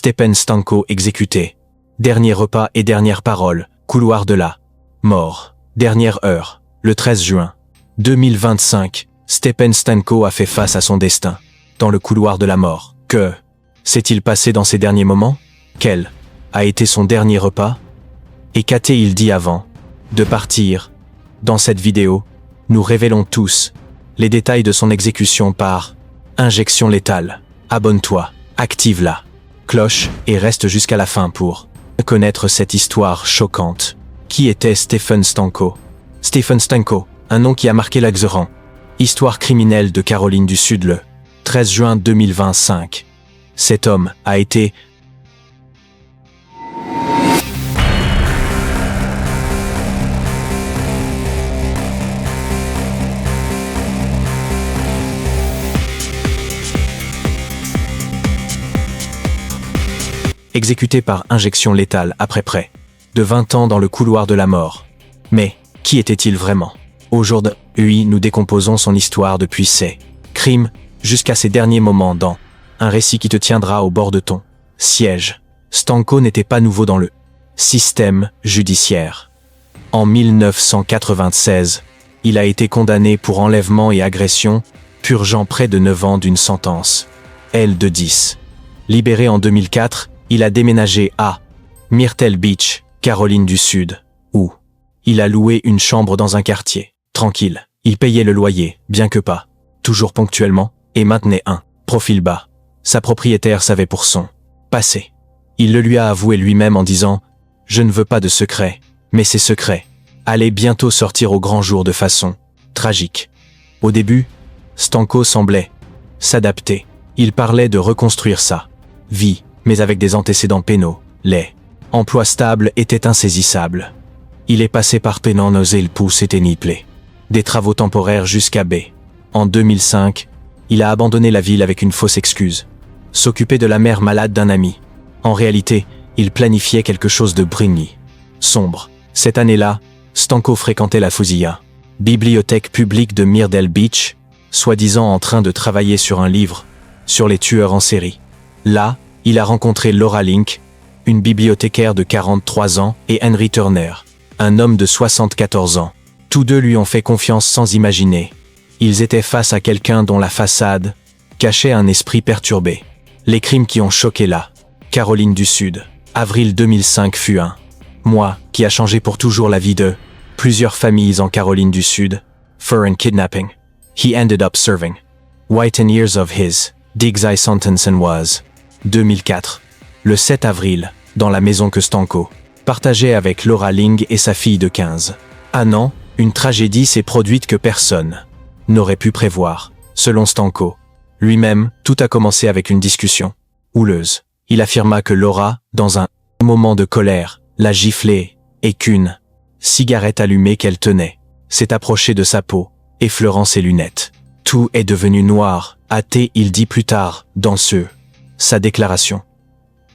Stepen Stanko exécuté. Dernier repas et dernière parole, couloir de la mort. Dernière heure, le 13 juin 2025, Stepen Stanko a fait face à son destin. Dans le couloir de la mort. Que s'est-il passé dans ces derniers moments? Quel a été son dernier repas? Et qu'a-t-il dit avant de partir? Dans cette vidéo, nous révélons tous les détails de son exécution par injection létale. Abonne-toi, active la cloche et reste jusqu'à la fin pour connaître cette histoire choquante. Qui était Stepen Stanko? Stepen Stanko, un nom qui a marqué l'Axeran. Histoire criminelle de Caroline du Sud le 13 juin 2025. Cet homme a été exécuté par injection létale après près de 20 ans dans le couloir de la mort. Mais, qui était-il vraiment? Aujourd'hui, nous décomposons son histoire depuis ses crimes jusqu'à ses derniers moments dans un récit qui te tiendra au bord de ton siège. Stanko n'était pas nouveau dans le système judiciaire. En 1996, il a été condamné pour enlèvement et agression, purgeant près de 9 ans d'une sentence. L de 10. Libéré en 2004, il a déménagé à Myrtle Beach, Caroline du Sud, où il a loué une chambre dans un quartier tranquille. Il payait le loyer, bien que pas toujours ponctuellement, et maintenait un profil bas. Sa propriétaire savait pour son passé. Il le lui a avoué lui-même en disant « Je ne veux pas de secret, mais ces secrets allaient bientôt sortir au grand jour de façon tragique. » Au début, Stanko semblait s'adapter. Il parlait de reconstruire sa vie, mais avec des antécédents pénaux. Les emplois stables étaient insaisissables. Il est passé par Penanose il pousse et Niplé. Des travaux temporaires jusqu'à B. En 2005, il a abandonné la ville avec une fausse excuse. S'occuper de la mère malade d'un ami. En réalité, il planifiait quelque chose de brigny. Sombre. Cette année-là, Stanko fréquentait la Fusilla, bibliothèque publique de Myrtle Beach, soi-disant en train de travailler sur un livre sur les tueurs en série. Là, il a rencontré Laura Link, une bibliothécaire de 43 ans, et Henry Turner, un homme de 74 ans. Tous deux lui ont fait confiance sans imaginer. Ils étaient face à quelqu'un dont la façade cachait un esprit perturbé. Les crimes qui ont choqué la Caroline du Sud. Avril 2005 fut un mois qui a changé pour toujours la vie de plusieurs familles en Caroline du Sud. For and kidnapping. He ended up serving 10 years of his Diggs sentence and was 2004. Le 7 avril, dans la maison que Stanko partageait avec Laura Ling et sa fille de 15 ans, une tragédie s'est produite que personne n'aurait pu prévoir. Selon Stanko lui-même, tout a commencé avec une discussion houleuse. Il affirma que Laura, dans un moment de colère, l'a giflé et qu'une cigarette allumée qu'elle tenait s'est approchée de sa peau, effleurant ses lunettes. Tout est devenu noir, a-t-il dit plus tard dans sa déclaration.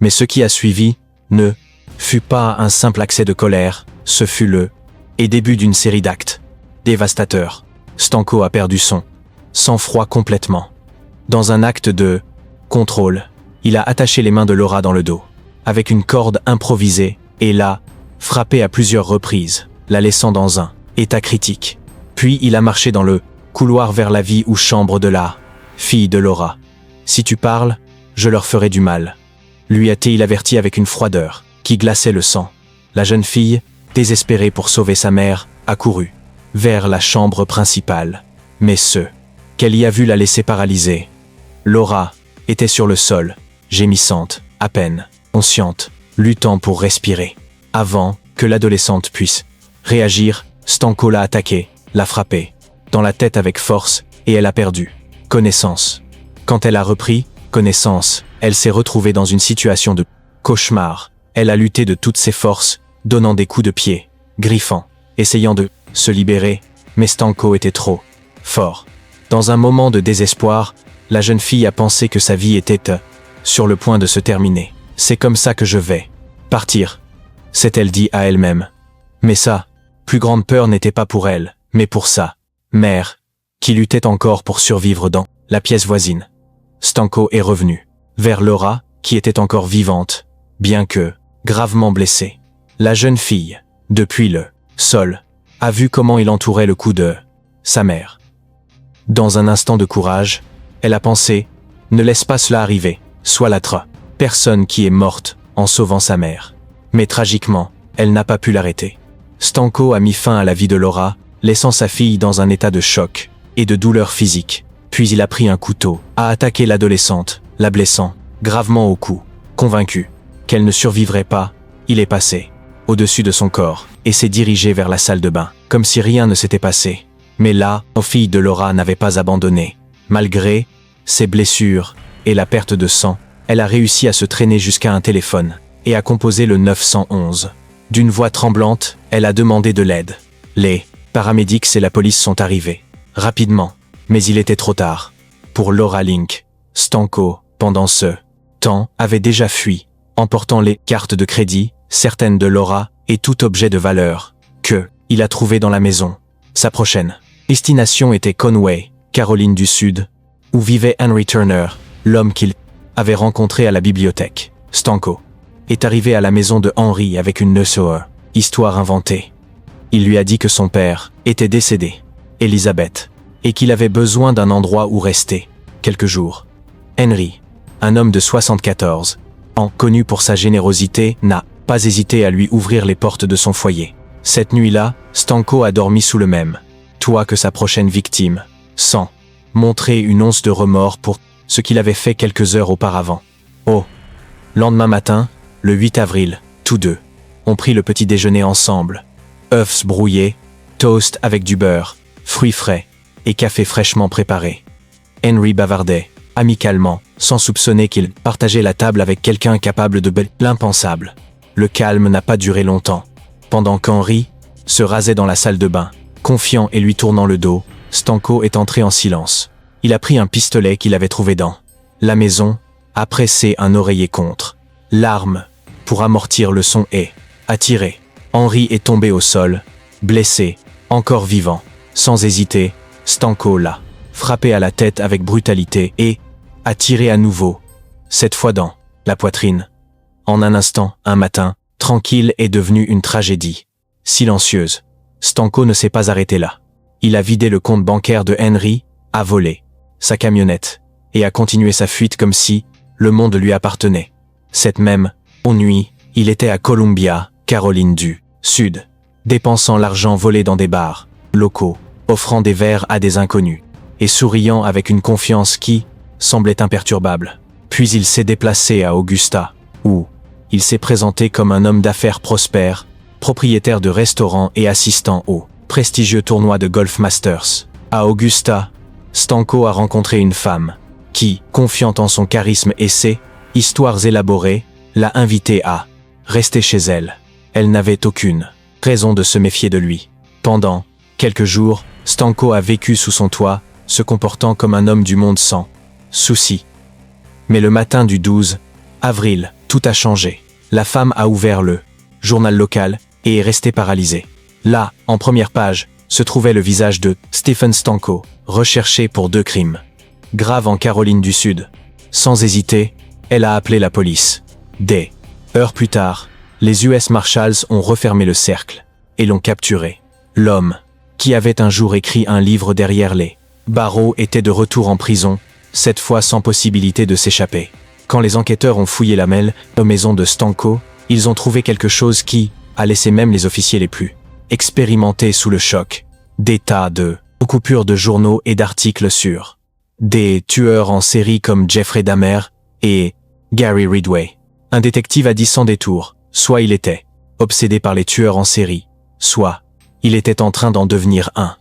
Mais ce qui a suivi ne fut pas un simple accès de colère, ce fut le début d'une série d'actes dévastateurs. Stanko a perdu son sang-froid complètement. Dans un acte de contrôle, il a attaché les mains de Laura dans le dos, avec une corde improvisée, et l'a frappée à plusieurs reprises, la laissant dans un état critique. Puis il a marché dans le couloir vers la vie ou chambre de la fille de Laura. « Si tu parles, je leur ferai du mal », lui a-t-il averti avec une froideur qui glaçait le sang. La jeune fille, désespérée pour sauver sa mère, a couru vers la chambre principale. Mais ce qu'elle y a vu l'a laissée paralysée. Laura était sur le sol, gémissante, à peine consciente, luttant pour respirer. Avant que l'adolescente puisse réagir, Stanko l'a attaquée, l'a frappée dans la tête avec force, et elle a perdu connaissance. Quand elle a repris connaissance, elle s'est retrouvée dans une situation de cauchemar. Elle a lutté de toutes ses forces, donnant des coups de pied, griffant, essayant de se libérer, mais Stanko était trop fort. Dans un moment de désespoir, la jeune fille a pensé que sa vie était sur le point de se terminer. « C'est comme ça que je vais partir », s'est-elle dit à elle-même. Mais sa plus grande peur n'était pas pour elle, mais pour sa mère, qui luttait encore pour survivre dans la pièce voisine. Stanko est revenu vers Laura, qui était encore vivante, bien que gravement blessée. La jeune fille, depuis le sol, a vu comment il entourait le cou de sa mère. Dans un instant de courage, elle a pensé « Ne laisse pas cela arriver, sois l'autre personne qui est morte en sauvant sa mère. » Mais tragiquement, elle n'a pas pu l'arrêter. Stanko a mis fin à la vie de Laura, laissant sa fille dans un état de choc et de douleur physique. Puis il a pris un couteau, a attaqué l'adolescente, la blessant gravement au cou. Convaincu qu'elle ne survivrait pas, il est passé au-dessus de son corps et s'est dirigé vers la salle de bain, comme si rien ne s'était passé. Mais là, la fille de Laura n'avait pas abandonné. Malgré ses blessures et la perte de sang, elle a réussi à se traîner jusqu'à un téléphone et à composer le 911. D'une voix tremblante, elle a demandé de l'aide. Les paramédics et la police sont arrivés rapidement, mais il était trop tard. Pour Laura Link, Stanko, pendant ce temps, avait déjà fui, emportant les cartes de crédit, certaines de Laura et tout objet de valeur que il a trouvé dans la maison. Sa prochaine destination était Conway, Caroline du Sud, où vivait Henry Turner, l'homme qu'il avait rencontré à la bibliothèque. Stanko est arrivé à la maison de Henry avec une histoire inventée. Il lui a dit que son père était décédé, Elizabeth, et qu'il avait besoin d'un endroit où rester quelques jours. Henry, un homme de 74 ans, connu pour sa générosité, n'a pas hésité à lui ouvrir les portes de son foyer. Cette nuit-là, Stanko a dormi sous le même toit que sa prochaine victime, sans montrer une once de remords pour ce qu'il avait fait quelques heures auparavant. Au lendemain matin, le 8 avril, tous deux ont pris le petit déjeuner ensemble. Œufs brouillés, toast avec du beurre, fruits frais et café fraîchement préparé. Henry bavardait amicalement, sans soupçonner qu'il partageait la table avec quelqu'un capable de l'impensable. Le calme n'a pas duré longtemps. Pendant qu'Henry se rasait dans la salle de bain, confiant et lui tournant le dos, Stanko est entré en silence. Il a pris un pistolet qu'il avait trouvé dans la maison, a pressé un oreiller contre l'arme pour amortir le son et a tiré. Henry est tombé au sol, blessé, encore vivant. Sans hésiter, Stanko l'a frappé à la tête avec brutalité et a tiré à nouveau, cette fois dans la poitrine. En un instant, un matin, tranquille est devenu une tragédie. Silencieuse, Stanko ne s'est pas arrêté là. Il a vidé le compte bancaire de Henry, a volé sa camionnette et a continué sa fuite comme si le monde lui appartenait. Cette même nuit, il était à Columbia, Caroline du Sud, dépensant l'argent volé dans des bars locaux, offrant des verres à des inconnus et souriant avec une confiance qui semblait imperturbable. Puis il s'est déplacé à Augusta, où il s'est présenté comme un homme d'affaires prospère, propriétaire de restaurants et assistant au prestigieux tournoi de Golf Masters. À Augusta, Stanko a rencontré une femme qui, confiante en son charisme et ses histoires élaborées, l'a invité à rester chez elle. Elle n'avait aucune raison de se méfier de lui. Pendant quelques jours, Stanko a vécu sous son toit, se comportant comme un homme du monde sans souci. Mais le matin du 12 avril, tout a changé. La femme a ouvert le journal local et est restée paralysée. Là, en première page, se trouvait le visage de Stephen Stanko, recherché pour 2 crimes graves en Caroline du Sud. Sans hésiter, elle a appelé la police. Des heures plus tard, les US Marshals ont refermé le cercle et l'ont capturé. L'homme, qui avait un jour écrit un livre derrière les barreaux, était de retour en prison, cette fois sans possibilité de s'échapper. Quand les enquêteurs ont fouillé la maison de Stanko, ils ont trouvé quelque chose qui a laissé même les officiers les plus expérimentés sous le choc. Des tas de coupures de journaux et d'articles sur des tueurs en série comme Jeffrey Dahmer et Gary Ridgway. Un détective a dit sans détour, soit il était obsédé par les tueurs en série, soit il était en train d'en devenir un.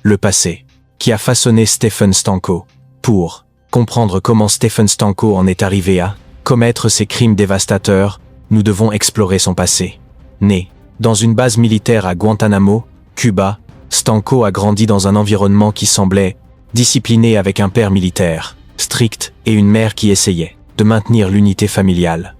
Le passé, qui a façonné Stephen Stanko. Pour comprendre comment Stephen Stanko en est arrivé à commettre ces crimes dévastateurs, nous devons explorer son passé. Né dans une base militaire à Guantanamo, Cuba, Stanko a grandi dans un environnement qui semblait discipliné, avec un père militaire strict et une mère qui essayait de maintenir l'unité familiale.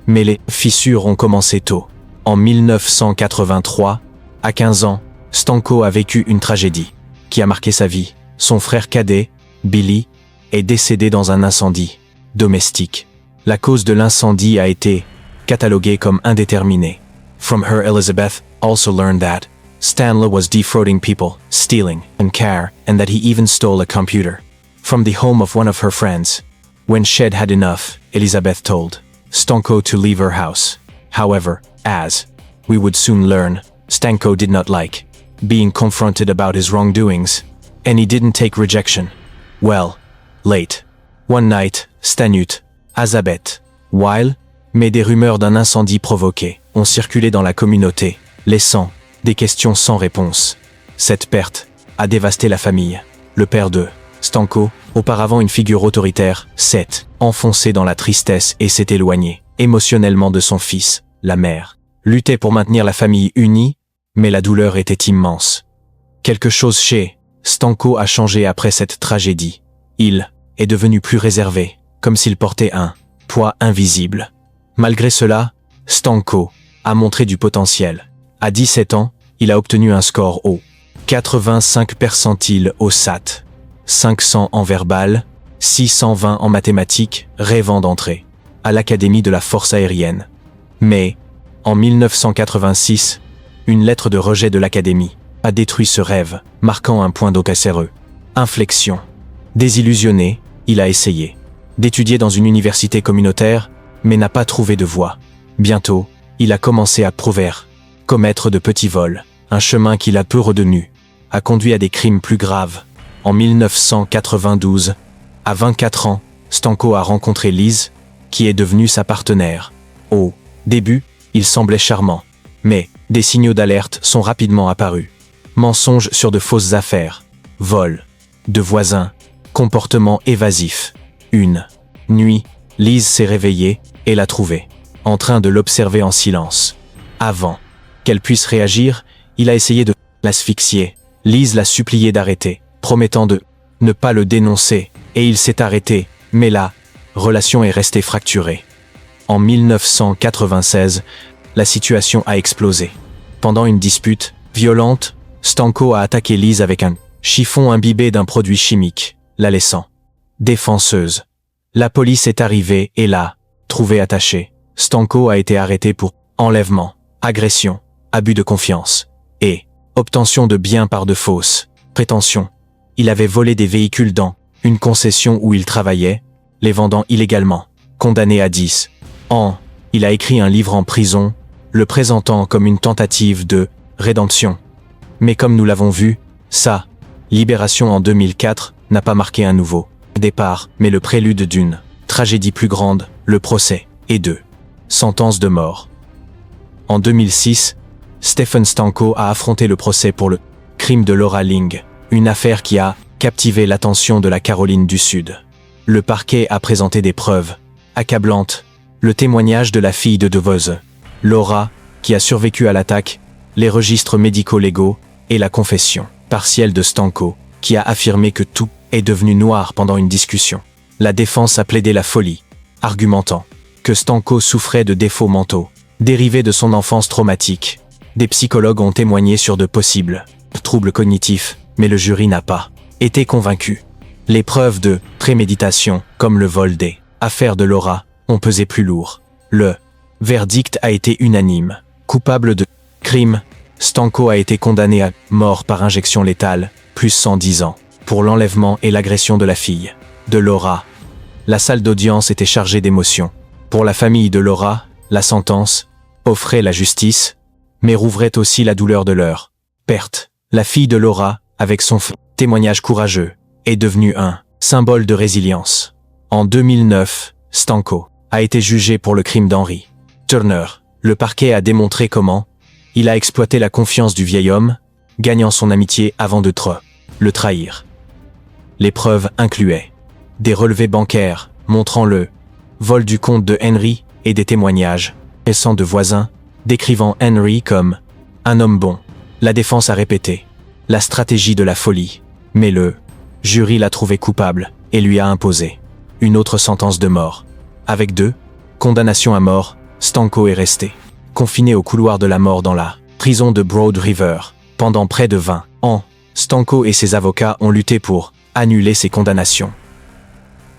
Mais les fissures ont commencé tôt. En 1983, à 15 ans, Stanko a vécu une tragédie qui a marqué sa vie. Son frère cadet, Billy, est décédé dans un incendie domestique. La cause de l'incendie a été cataloguée comme indéterminée. From her, Elizabeth also learned that Stanley was defrauding people, stealing, and care, and that he even stole a computer from the home of one of her friends. When she'd had enough, Elizabeth told Stanko to leave her house. However, as we would soon learn, Stanko did not like being confronted about his wrongdoings, and he didn't take rejection well. Late one night, Stanut, Elizabeth, while, mais des rumeurs d'un incendie provoqué ont circulé dans la communauté, laissant des questions sans réponse. Cette perte a dévasté la famille. Le père de Stanko, auparavant une figure autoritaire, s'est enfoncé dans la tristesse et s'est éloigné émotionnellement de son fils. La mère luttait pour maintenir la famille unie, mais la douleur était immense. Quelque chose chez Stanko a changé après cette tragédie. Il est devenu plus réservé, comme s'il portait un poids invisible. Malgré cela, Stanko a montré du potentiel. À 17 ans, il a obtenu un score haut. 85 percentiles au SAT, 500 en verbal, 620 en mathématiques, rêvant d'entrer à l'Académie de la Force aérienne. Mais, en 1986, une lettre de rejet de l'Académie a détruit ce rêve, marquant un point d'occasséreux. Inflexion. Désillusionné, il a essayé d'étudier dans une université communautaire, mais n'a pas trouvé de voie. Bientôt, il a commencé à commettre de petits vols, un chemin qu'il a peu retenu, a conduit à des crimes plus graves. En 1992, à 24 ans, Stanko a rencontré Liz, qui est devenue sa partenaire. Au début, il semblait charmant, mais des signaux d'alerte sont rapidement apparus. Mensonges sur de fausses affaires, vols de voisins, comportement évasif. Une nuit, Liz s'est réveillée et l'a trouvé, en train de l'observer en silence. Avant qu'elle puisse réagir, il a essayé de l'asphyxier. Liz l'a supplié d'arrêter, promettant de ne pas le dénoncer, et il s'est arrêté, mais la relation est restée fracturée. En 1996, la situation a explosé. Pendant une dispute violente, Stanko a attaqué Liz avec un chiffon imbibé d'un produit chimique, la laissant défenseuse. La police est arrivée et l'a trouvé attachée. Stanko a été arrêté pour enlèvement, agression, abus de confiance et obtention de biens par de fausses prétentions. Il avait volé des véhicules dans une concession où il travaillait, les vendant illégalement. Condamné à 10 ans, il a écrit un livre en prison, le présentant comme une tentative de rédemption. Mais comme nous l'avons vu, sa libération en 2004 n'a pas marqué un nouveau départ, mais le prélude d'une tragédie plus grande, le procès, et de sentence de mort. En 2006, Stephen Stanko a affronté le procès pour le crime de Laura Ling, une affaire qui a captivé l'attention de la Caroline du Sud. Le parquet a présenté des preuves accablantes, le témoignage de la fille de DeVos, Laura, qui a survécu à l'attaque, les registres médico-légaux et la confession partielle de Stanko, qui a affirmé que tout est devenu noir pendant une discussion. La défense a plaidé la folie, argumentant que Stanko souffrait de défauts mentaux, dérivés de son enfance traumatique. Des psychologues ont témoigné sur de possibles troubles cognitifs, mais le jury n'a pas été convaincu. Les preuves de préméditation, comme le vol des affaires de Laura, ont pesé plus lourd. Le verdict a été unanime. Coupable de crime, Stanko a été condamné à mort par injection létale, plus 110 ans, pour l'enlèvement et l'agression de la fille de Laura. La salle d'audience était chargée d'émotions. Pour la famille de Laura, la sentence offrait la justice, mais rouvrait aussi la douleur de leur perte. La fille de Laura, avec son témoignage courageux, est devenue un symbole de résilience. En 2009, Stanko a été jugé pour le crime d'Henry Turner. Le parquet a démontré comment il a exploité la confiance du vieil homme, gagnant son amitié avant de le trahir. Les preuves incluaient des relevés bancaires montrant le vol du compte de Henry et des témoignages récents de voisins décrivant Henry comme un homme bon. La défense a répété la stratégie de la folie, mais le jury l'a trouvé coupable et lui a imposé une autre sentence de mort. Avec 2 condamnations à mort, Stanko est resté confiné au couloir de la mort dans la prison de Broad River pendant près de 20 ans. Stanko et ses avocats ont lutté pour annuler ces condamnations.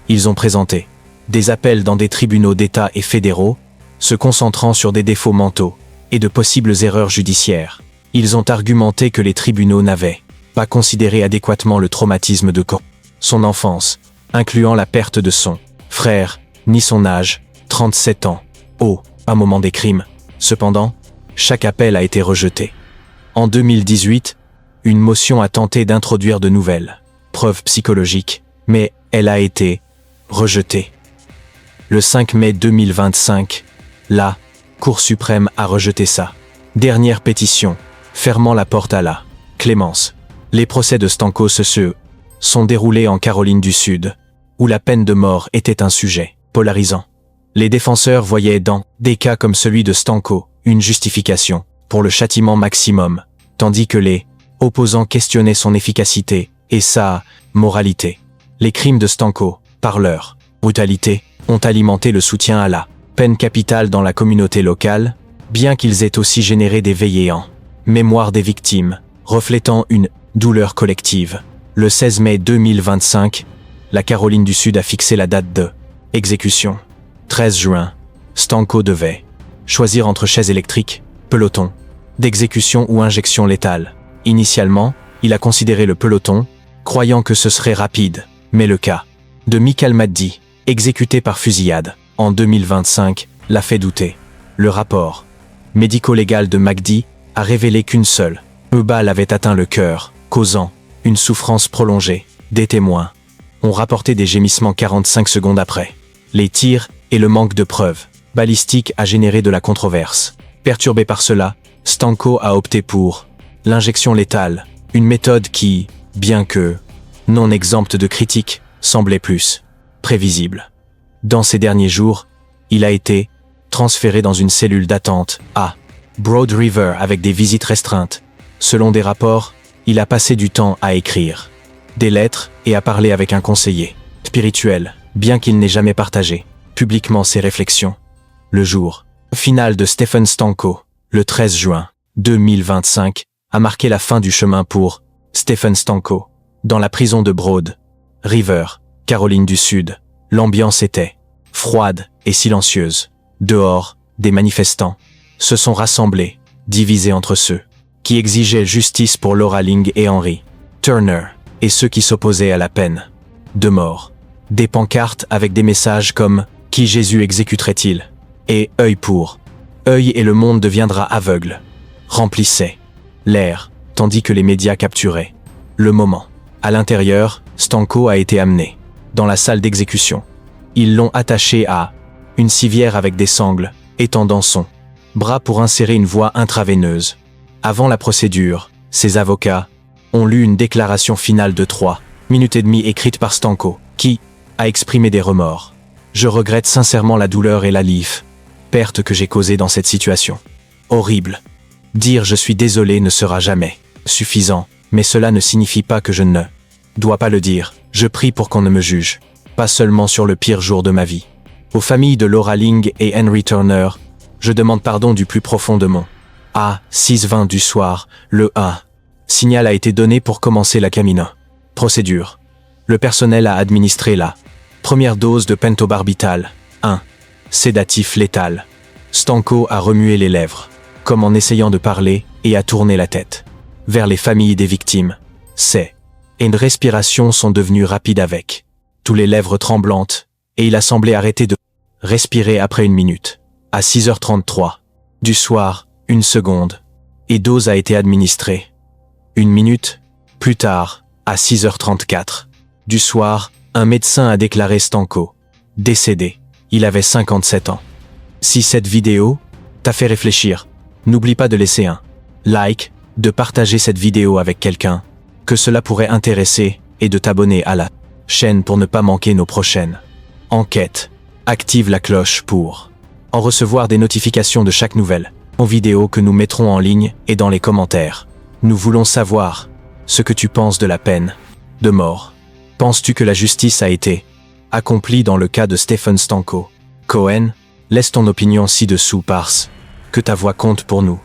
Ils ont présenté des appels dans des tribunaux d'État et fédéraux, se concentrant sur des défauts mentaux et de possibles erreurs judiciaires. Ils ont argumenté que les tribunaux n'avaient pas considéré adéquatement le traumatisme de son enfance, incluant la perte de son frère, ni son âge, 37 ans, au moment des crimes. Cependant, chaque appel a été rejeté. En 2018, une motion a tenté d'introduire de nouvelles preuves psychologiques, mais elle a été rejetée. Le 5 mai 2025, la Cour suprême a rejeté sa dernière pétition, fermant la porte à la clémence. Les procès de Stanko se sont déroulés en Caroline du Sud, où la peine de mort était un sujet polarisant. Les défenseurs voyaient dans des cas comme celui de Stanko une justification pour le châtiment maximum, tandis que les opposants questionnaient son efficacité et sa moralité. Les crimes de Stanko, par leur brutalité, ont alimenté le soutien à la peine capitale dans la communauté locale, bien qu'ils aient aussi généré des veillées en mémoire des victimes, reflétant une douleur collective. Le 16 mai 2025, la Caroline du Sud a fixé la date de exécution. 13 juin, Stanko devait choisir entre chaise électrique, peloton d'exécution ou injection létale. Initialement, il a considéré le peloton, croyant que ce serait rapide, mais le cas de Michael Maddi, exécuté par fusillade en 2025, l'a fait douter. Le rapport médico-légal de Magdi a révélé qu'une seule balle avait atteint le cœur, causant une souffrance prolongée. Des témoins ont rapporté des gémissements 45 secondes après. Les tirs et le manque de preuves balistiques a généré de la controverse. Perturbé par cela, Stanko a opté pour l'injection létale, une méthode qui, bien que non exempte de critiques, semblait plus prévisible. Dans ces derniers jours, il a été transféré dans une cellule d'attente à Broad River avec des visites restreintes. Selon des rapports, il a passé du temps à écrire des lettres et à parler avec un conseiller spirituel, bien qu'il n'ait jamais partagé publiquement ses réflexions. Le jour final de Stephen Stanko, le 13 juin 2025, a marqué la fin du chemin pour Stephen Stanko. Dans la prison de Broad River, Caroline du Sud, l'ambiance était froide et silencieuse. Dehors, des manifestants se sont rassemblés, divisés entre ceux qui exigeaient justice pour Laura Ling et Henry Turner, et ceux qui s'opposaient à la peine de mort. Des pancartes avec des messages comme « Qui Jésus exécuterait-il ?» et « Œil pour œil et le monde deviendra aveugle » remplissaient l'air, tandis que les médias capturaient le moment. À l'intérieur, Stanko a été amené dans la salle d'exécution. Ils l'ont attaché à une civière avec des sangles, étendant son bras pour insérer une voie intraveineuse. Avant la procédure, ses avocats ont lu une déclaration finale de 3 minutes et demie écrite par Stanko, qui a exprimé des remords. « Je regrette sincèrement la douleur et la perte que j'ai causée dans cette situation. Horrible. Dire je suis désolé ne sera jamais suffisant, mais cela ne signifie pas que je ne dois pas le dire. Je prie pour qu'on ne me juge, pas seulement sur le pire jour de ma vie. Aux familles de Laura Ling et Henry Turner, je demande pardon du plus profond de mon. À 6h20 du soir, le signal a été donné pour commencer la procédure. Le personnel a administré la première dose de pentobarbital, un sédatif létal. Stanko a remué les lèvres, comme en essayant de parler, et a tourné la tête vers les familles des victimes. Ses respirations sont devenues rapides avec tous les lèvres tremblantes, et il a semblé arrêter de respirer après 1 minute. À 6h33 du soir, 1 seconde, et dose a été administrée. 1 minute plus tard, à 6h34 du soir, un médecin a déclaré Stanko décédé. Il avait 57 ans. Si cette vidéo t'a fait réfléchir, n'oublie pas de laisser un like, de partager cette vidéo avec quelqu'un que cela pourrait intéresser et de t'abonner à la chaîne pour ne pas manquer nos prochaines enquêtes. Active la cloche pour en recevoir des notifications de chaque nouvelle vidéo que nous mettrons en ligne et dans les commentaires. Nous voulons savoir ce que tu penses de la peine de mort. Penses-tu que la justice a été accomplie dans le cas de Stephen Stanko Cohen? Laisse ton opinion ci-dessous parce que ta voix compte pour nous.